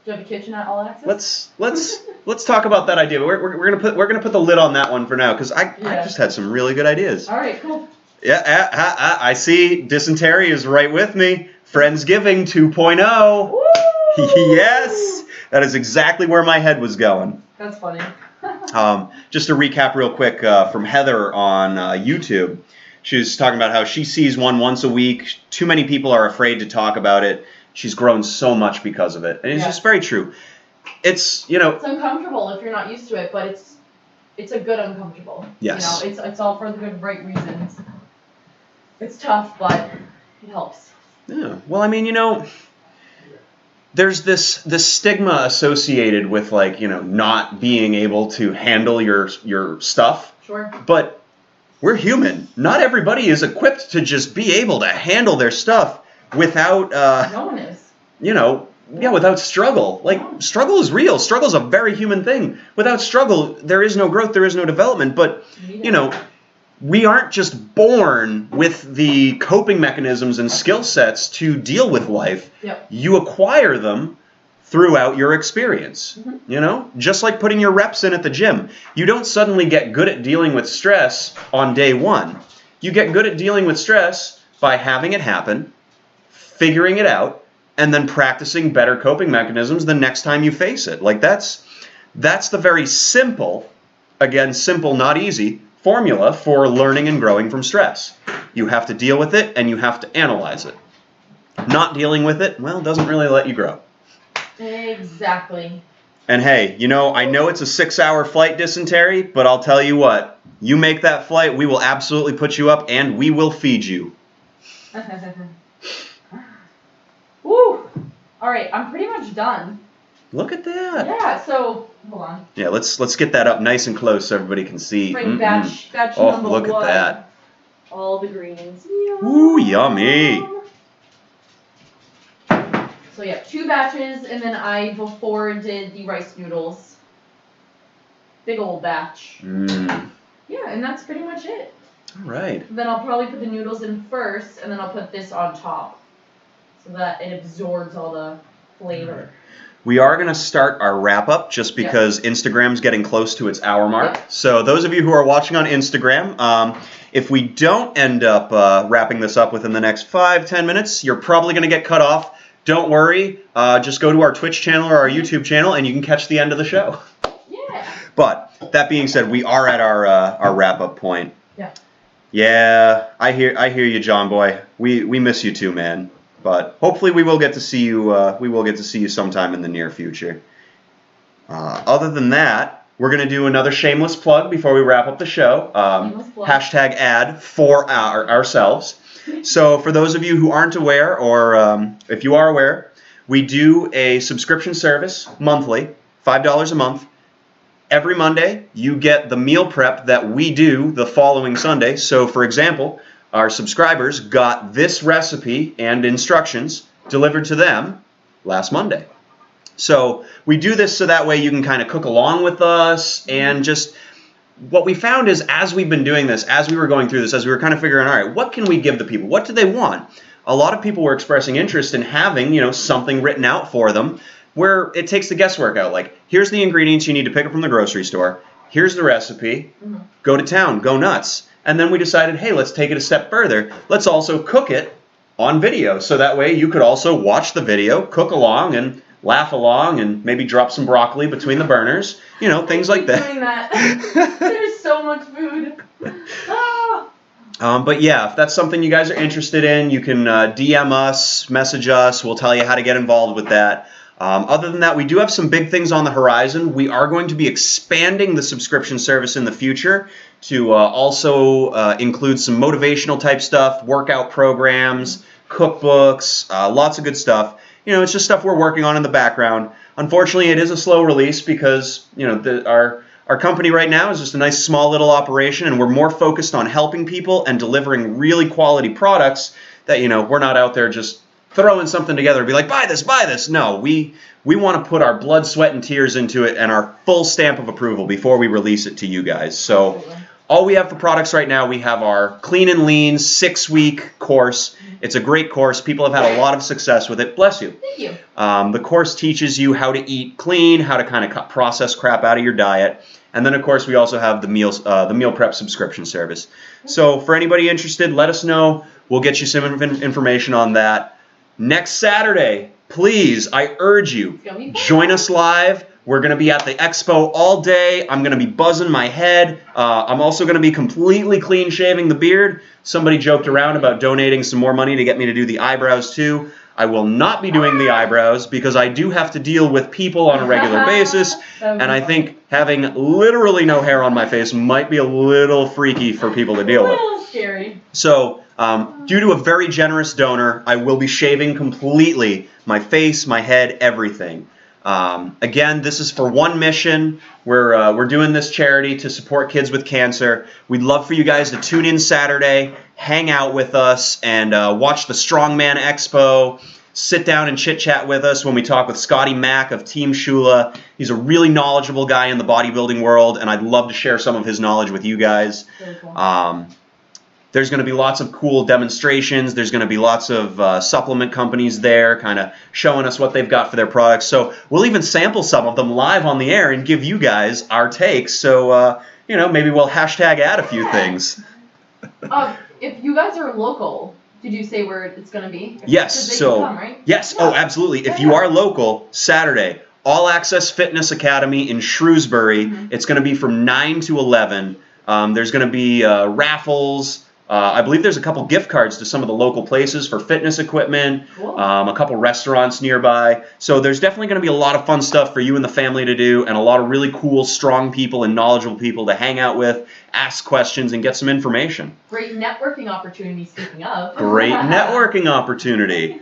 Speaker 2: Do you have a kitchen at All Access?
Speaker 1: Let's talk about that idea. We're gonna put the lid on that one for now because I just had some really good ideas.
Speaker 2: All right, cool.
Speaker 1: Yeah, I see. Dysentery is right with me. Friendsgiving 2.0.
Speaker 2: Woo!
Speaker 1: Yes, that is exactly where my head was going.
Speaker 2: That's funny.
Speaker 1: Just to recap real quick from Heather on YouTube. She was talking about how she sees one once a week. Too many people are afraid to talk about it. She's grown so much because of it. And it's just very true. It's,
Speaker 2: It's uncomfortable if you're not used to it, but it's a good uncomfortable.
Speaker 1: Yes.
Speaker 2: It's all for the good, right reasons. It's tough, but it helps.
Speaker 1: Yeah. Well, I mean, there's this stigma associated with not being able to handle your stuff.
Speaker 2: Sure.
Speaker 1: But we're human. Not everybody is equipped to just be able to handle their stuff without
Speaker 2: no one is.
Speaker 1: Without struggle. Struggle is real. Struggle is a very human thing. Without struggle, there is no growth, there is no development. But we aren't just born with the coping mechanisms and skill sets to deal with life.
Speaker 2: Yep.
Speaker 1: You acquire them throughout your experience. Mm-hmm. Just like putting your reps in at the gym. You don't suddenly get good at dealing with stress on day one. You get good at dealing with stress by having it happen, figuring it out, and then practicing better coping mechanisms the next time you face it. That's the very simple, again, simple, not easy, formula for learning and growing from stress. You have to deal with it, and you have to analyze it. Not dealing with it, doesn't really let you grow.
Speaker 2: Exactly.
Speaker 1: And hey, I know it's a 6-hour flight, Dysentery, but I'll tell you what, you make that flight, we will absolutely put you up, and we will feed you.
Speaker 2: Woo! All right, I'm pretty much done.
Speaker 1: Look at that.
Speaker 2: Yeah, so hold on.
Speaker 1: Yeah, let's get that up nice and close so everybody can see.
Speaker 2: Bring batch
Speaker 1: oh,
Speaker 2: number
Speaker 1: look
Speaker 2: 1.
Speaker 1: at that.
Speaker 2: All the greens. Yum.
Speaker 1: Ooh, yummy.
Speaker 2: So yeah, 2 batches, and then I before did the rice noodles. Big old batch. Yeah, and that's pretty much it.
Speaker 1: All right.
Speaker 2: Then I'll probably put the noodles in first, and then I'll put this on top, so that it absorbs all the flavor.
Speaker 1: We are going to start our wrap-up just because Instagram's getting close to its hour mark.
Speaker 2: Yep.
Speaker 1: So those of you who are watching on Instagram, if we don't end up wrapping this up within the next 5-10 minutes, you're probably going to get cut off. Don't worry. Just go to our Twitch channel or our YouTube channel, and you can catch the end of the show.
Speaker 2: Yeah.
Speaker 1: But that being said, we are at our wrap-up point.
Speaker 2: Yeah.
Speaker 1: Yeah, I hear you, John boy. We miss you too, man. But hopefully we will get to see you. We will get to see you sometime in the near future. Other than that, we're gonna do another shameless plug before we wrap up the show.
Speaker 2: Shameless plug.
Speaker 1: Hashtag ad for ourselves. So for those of you who aren't aware, or if you are aware, we do a subscription service monthly, $5 a month. Every Monday, you get the meal prep that we do the following Sunday. So, for example, our subscribers got this recipe and instructions delivered to them last Monday. So, we do this so that way you can kind of cook along with us, and just what we found is as we've been doing this, as we were going through this, as we were kind of figuring, all right, what can we give the people? What do they want? A lot of people were expressing interest in having, something written out for them where it takes the guesswork out. Like, here's the ingredients you need to pick up from the grocery store. Here's the recipe. Go to town. Go nuts. And then we decided, hey, let's take it a step further. Let's also cook it on video. So that way you could also watch the video, cook along, and laugh along, and maybe drop some broccoli between the burners. Things like that.
Speaker 2: Doing that. There's so much food. Ah.
Speaker 1: But yeah, if that's something you guys are interested in, you can DM us, message us. We'll tell you how to get involved with that. Other than that, we do have some big things on the horizon. We are going to be expanding the subscription service in the future to also include some motivational type stuff, workout programs, cookbooks, lots of good stuff. It's just stuff we're working on in the background. Unfortunately, it is a slow release because our company right now is just a nice small little operation, and we're more focused on helping people and delivering really quality products that we're not out there just throwing something together and be like, buy this, buy this. No, we want to put our blood, sweat, and tears into it and our full stamp of approval before we release it to you guys. So all we have for products right now, we have our Clean and Lean 6-week course. It's a great course. People have had a lot of success with it. Bless you.
Speaker 2: Thank you.
Speaker 1: The course teaches you how to eat clean, how to kind of process crap out of your diet. And then, of course, we also have the meal prep subscription service. So for anybody interested, let us know. We'll get you some information on that. Next Saturday, please, I urge you, join us live. We're going to be at the expo all day. I'm going to be buzzing my head. I'm also going to be completely clean shaving the beard. Somebody joked around about donating some more money to get me to do the eyebrows too. I will not be doing the eyebrows because I do have to deal with people on a regular basis. And I think having literally no hair on my face might be a little freaky for people to deal with.
Speaker 2: A little scary.
Speaker 1: So, due to a very generous donor, I will be shaving completely my face, my head, everything. Again, this is for one mission. We're doing this charity to support kids with cancer. We'd love for you guys to tune in Saturday, hang out with us, and watch the Strongman Expo. Sit down and chit-chat with us when we talk with Scotty Mack of Team Shula. He's a really knowledgeable guy in the bodybuilding world, and I'd love to share some of his knowledge with you guys.
Speaker 2: Very cool.
Speaker 1: There's going to be lots of cool demonstrations. There's going to be lots of supplement companies there kind of showing us what they've got for their products. So we'll even sample some of them live on the air and give you guys our takes. So, maybe we'll hashtag add a few things.
Speaker 2: If you guys are local, did you say where it's going to be?
Speaker 1: Yes.
Speaker 2: They
Speaker 1: So,
Speaker 2: can come, right?
Speaker 1: yes.
Speaker 2: Yeah.
Speaker 1: Oh, absolutely. If you are local, Saturday, All Access Fitness Academy in Shrewsbury. It's going to be from 9 to 11. There's going to be raffles. I believe there's a couple gift cards to some of the local places for fitness equipment,
Speaker 2: Cool.
Speaker 1: A couple restaurants nearby. So there's definitely going to be a lot of fun stuff for you and the family to do, and a lot of really cool, strong people and knowledgeable people to hang out with, ask questions, and get some information.
Speaker 2: Great networking opportunity, speaking of.
Speaker 1: Great networking opportunity.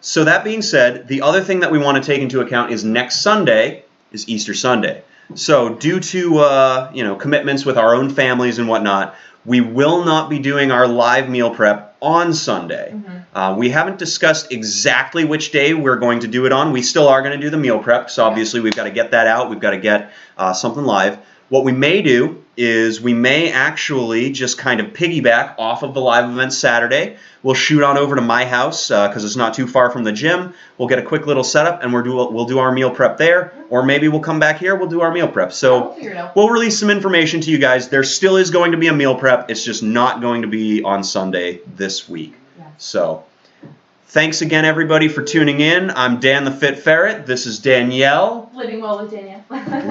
Speaker 1: So that being said, the other thing that we want to take into account is next Sunday is Easter Sunday. So due to commitments with our own families and whatnot, we will not be doing our live meal prep on Sunday. We haven't discussed exactly which day we're going to do it on. We still are going to do the meal prep, so obviously we've got to get that out. We've got to get something live. What we may do is we may actually just kind of piggyback off of the live event Saturday. We'll shoot on over to my house because it's not too far from the gym. We'll get a quick little setup and we'll do our meal prep there. Or maybe we'll come back here, we'll do our meal prep. So we'll release some information to you guys. There still is going to be a meal prep. It's just not going to be on Sunday this week.
Speaker 2: Yes.
Speaker 1: So thanks again, everybody, for tuning in. I'm Dan the Fit Ferret. This is Danielle.
Speaker 2: Living well with Danielle.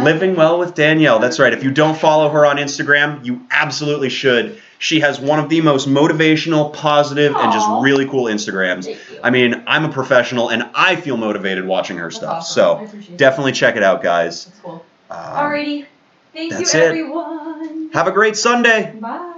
Speaker 1: Living well with Danielle. That's right. If you don't follow her on Instagram, you absolutely should. She has one of the most motivational, positive, and just
Speaker 2: Aw.
Speaker 1: really cool Instagrams.
Speaker 2: Thank you.
Speaker 1: I mean, I'm a professional, and I feel motivated watching her
Speaker 2: That's
Speaker 1: stuff.
Speaker 2: awesome. I
Speaker 1: So
Speaker 2: appreciate
Speaker 1: definitely check it out, guys.
Speaker 2: That's cool.
Speaker 1: Um,
Speaker 2: Alrighty. Thank you,
Speaker 1: that's it.
Speaker 2: everyone.
Speaker 1: Have a great Sunday.
Speaker 2: Bye.